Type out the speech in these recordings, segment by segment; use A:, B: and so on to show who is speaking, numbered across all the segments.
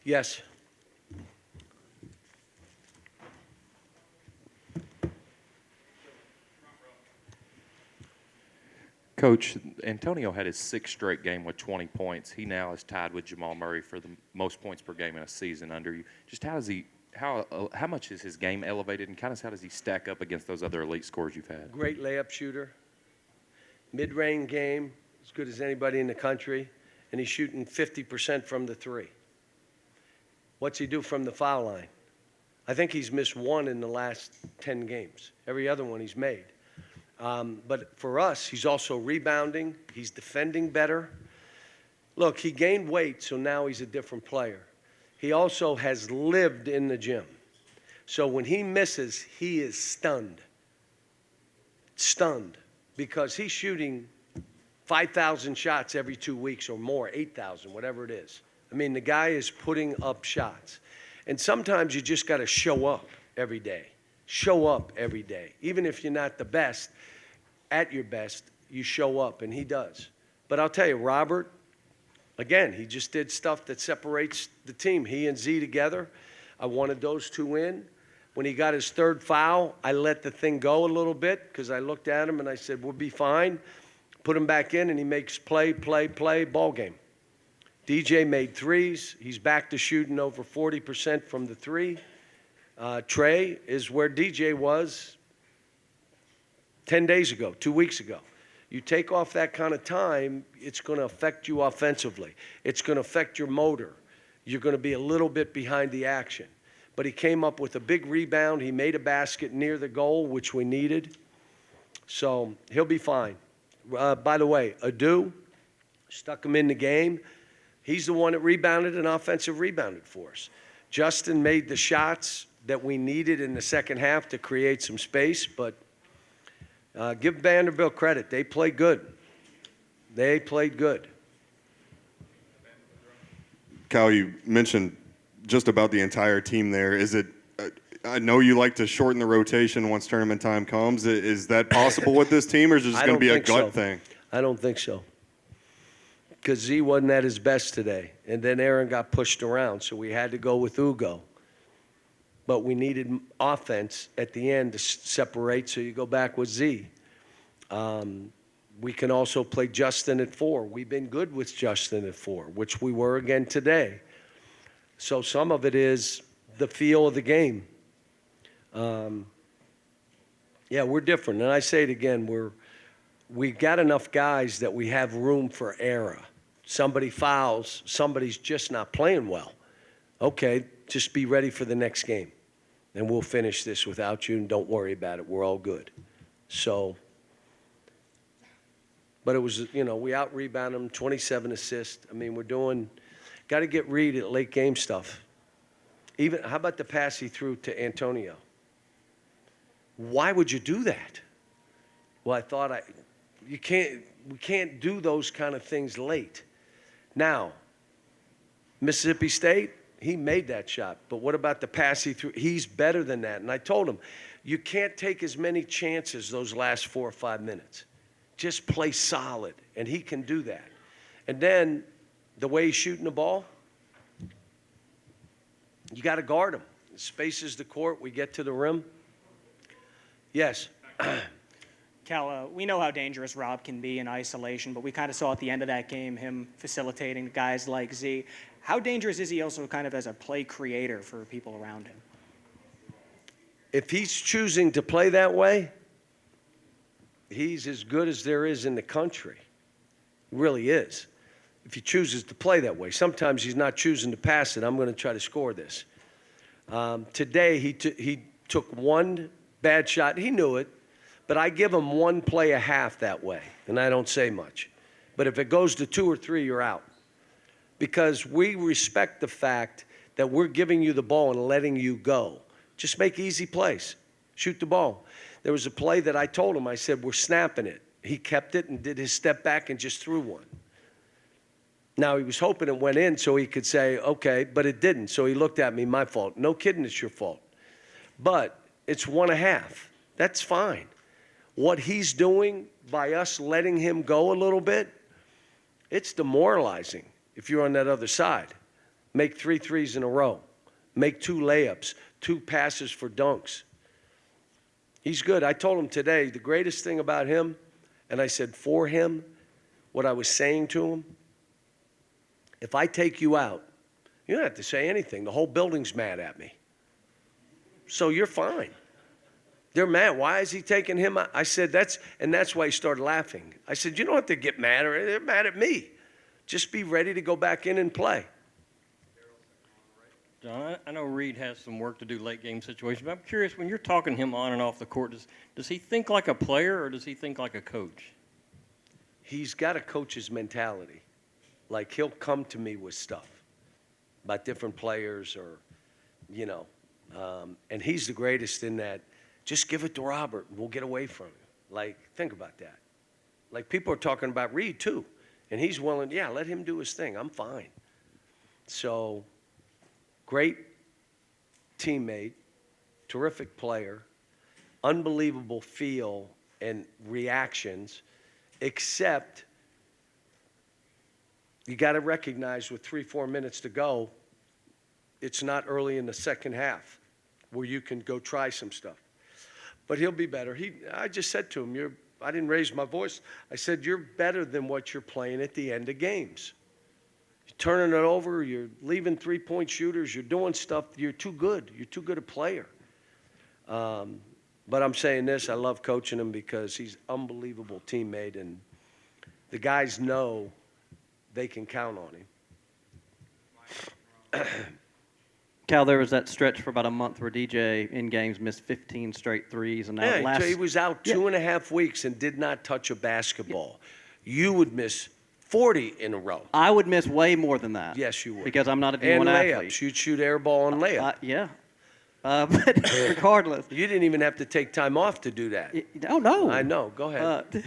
A: Yes.
B: Coach, Antonio had his sixth straight game with 20 points. He now is tied with Jamal Murray for the most points per game in a season under you. Just how much is his game elevated, and kind of how does he stack up against those other elite scorers you've had?
A: Great layup shooter. Mid-range game, as good as anybody in the country, and he's shooting 50% from the three. What's he do from the foul line? I think he's missed one in the last 10 games. Every other one he's made. But for us, he's also rebounding. He's defending better. Look, he gained weight, so now he's a different player. He also has lived in the gym. So when he misses, he is stunned. Stunned. Because he's shooting 5,000 shots every 2 weeks or more, 8,000, whatever it is. I mean, the guy is putting up shots. And sometimes you just got to show up every day. Show up every day. Even if you're not the best, at your best, you show up, and he does. But I'll tell you, Robert, again, he just did stuff that separates the team. He and Z together, I wanted those two in. When he got his third foul, I let the thing go a little bit because I looked at him and I said, we'll be fine. Put him back in, and he makes play, ball game. DJ made threes. He's back to shooting over 40% from the three. Trey is where DJ was 10 days ago, 2 weeks ago. You take off that kind of time, it's going to affect you offensively. It's going to affect your motor. You're going to be a little bit behind the action. But he came up with a big rebound. He made a basket near the goal, which we needed. So he'll be fine. By the way, Adu stuck him in the game. He's the one that rebounded and offensive rebounded for us. Justin made the shots that we needed in the second half to create some space, but give Vanderbilt credit. They played good. They played good.
C: Cal, you mentioned just about the entire team there. Is it, I know you like to shorten the rotation once tournament time comes. Is that possible with this team, or is it just going to be a gut thing?
A: I don't think so. Because Z wasn't at his best today. And then Aaron got pushed around, so we had to go with Ugo. But we needed offense at the end to separate, so you go back with Z. We can also play Justin at 4. We've been good with Justin at 4, which we were again today. So some of it is the feel of the game. Yeah, we're different. And I say it again, we got enough guys that we have room for error. Somebody fouls, somebody's just not playing well. Okay, just be ready for the next game. And we'll finish this without you, and don't worry about it. We're all good. So, but it was, we out-rebounded them, 27 assists. I mean, got to get Reed at late game stuff. Even, how about the pass he threw to Antonio? Why would you do that? Well, I thought we can't do those kind of things late. Now, Mississippi State, he made that shot. But what about the pass he threw? He's better than that. And I told him, you can't take as many chances those last 4 or 5 minutes. Just play solid, and he can do that. And then the way he's shooting the ball, you got to guard him. Spaces the court. We get to the rim. Yes.
D: Cal, we know how dangerous Rob can be in isolation, but we kind of saw at the end of that game him facilitating guys like Z. How dangerous is he also kind of as a play creator for people around him?
A: If he's choosing to play that way, he's as good as there is in the country. He really is. If he chooses to play that way. Sometimes he's not choosing to pass it. I'm going to try to score this. Today, he took one bad shot. He knew it. But I give him one play a half that way, and I don't say much. But if it goes to 2 or 3, you're out. Because we respect the fact that we're giving you the ball and letting you go. Just make easy plays. Shoot the ball. There was a play that I told him, I said, we're snapping it. He kept it and did his step back and just threw one. Now, he was hoping it went in so he could say, okay, but it didn't. So he looked at me, my fault. No kidding, it's your fault. But it's 1.5. That's fine. What he's doing by us letting him go a little bit, it's demoralizing if you're on that other side. make 3 threes in a row, make 2 layups, 2 passes for dunks. He's good. I told him today the greatest thing about him, and I said for him, what I was saying to him, if I take you out, you don't have to say anything. The whole building's mad at me. So you're fine. They're mad. Why is he taking him out? I said, that's why he started laughing. I said, you don't have to get mad, or they're mad at me. Just be ready to go back in and play.
E: John, I know Reed has some work to do late game situations, but I'm curious, when you're talking him on and off the court, does he think like a player or does he think like a coach?
A: He's got a coach's mentality. Like, he'll come to me with stuff about different players or, and he's the greatest in that. Just give it to Robert and we'll get away from him. Like, think about that. Like, people are talking about Reed too. And he's willing, yeah, let him do his thing. I'm fine. So, great teammate, terrific player, unbelievable feel and reactions, except you got to recognize with 3-4 minutes to go, it's not early in the second half where you can go try some stuff. But he'll be better. I just said to him, I didn't raise my voice. I said, you're better than what you're playing at the end of games. You're turning it over. You're leaving three-point shooters. You're doing stuff. You're too good. You're too good a player. But I'm saying this. I love coaching him because he's an unbelievable teammate, and the guys know they can count on him.
F: Cal, there was that stretch for about a month where DJ in games missed 15 straight threes, and now
A: Yeah, he was out 2.5 weeks and did not touch a basketball. You would miss 40 in a row.
F: I would miss way more than that.
A: Yes, you would.
F: Because I'm not a
A: And
F: D1
A: layups.
F: athlete.
A: You'd shoot air ball and layup.
F: Yeah. But regardless.
A: You didn't even have to take time off to do that.
F: Oh, no.
A: I know. Go ahead.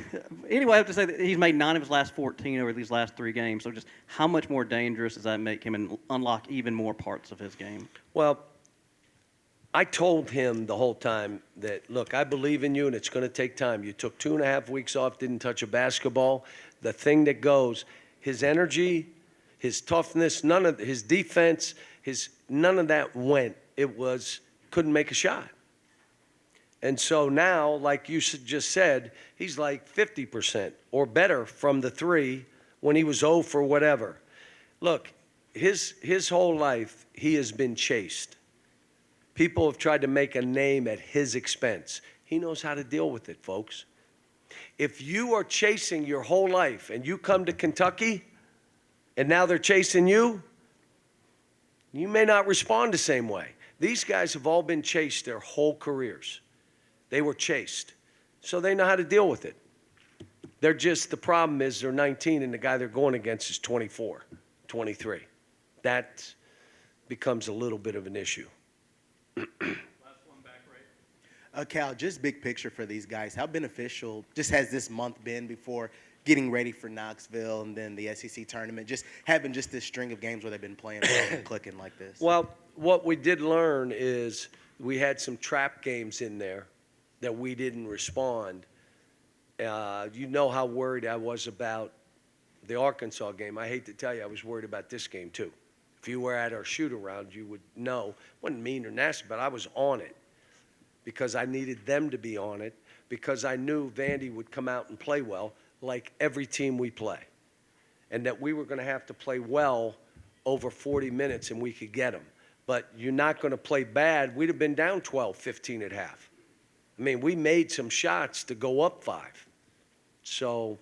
F: Anyway, I have to say that he's made 9 of his last 14 over these last 3 games. So just how much more dangerous does that make him and unlock even more parts of his game?
A: Well, I told him the whole time that, look, I believe in you and it's going to take time. You took 2.5 weeks off, didn't touch a basketball. The thing that goes, his energy, his toughness, none of his defense, none of that went. It was, couldn't make a shot. And so now, like you just said, he's like 50% or better from the 3 when he was 0 for whatever. Look, his whole life, he has been chased. People have tried to make a name at his expense. He knows how to deal with it, folks. If you are chasing your whole life and you come to Kentucky and now they're chasing you, you may not respond the same way. These guys have all been chased their whole careers. They were chased. So they know how to deal with it. The problem is they're 19 and the guy they're going against is 24, 23. That becomes a little bit of an issue.
G: Cal, just big picture for these guys. How beneficial just has this month been before getting ready for Knoxville and then the SEC tournament, just having just this string of games where they've been playing well and clicking like this?
A: Well, what we did learn is we had some trap games in there that we didn't respond. You know how worried I was about the Arkansas game. I hate to tell you, I was worried about this game too. If you were at our shoot-around, you would know. It wasn't mean or nasty, but I was on it because I needed them to be on it, because I knew Vandy would come out and play well like every team we play, and that we were going to have to play well over 40 minutes and we could get them. But you're not going to play bad. We'd have been down 12, 15 at half. I mean, we made some shots to go up 5. So,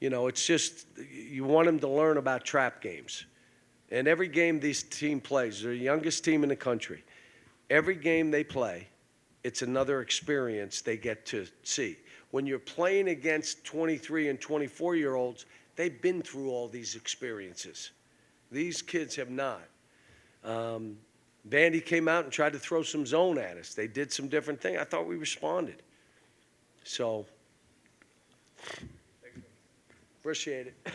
A: it's just you want them to learn about trap games. And every game this team plays, they're the youngest team in the country. Every game they play, it's another experience they get to see. When you're playing against 23 and 24-year-olds, they've been through all these experiences. These kids have not. Vandy came out and tried to throw some zone at us. They did some different thing. I thought we responded. So, appreciate it.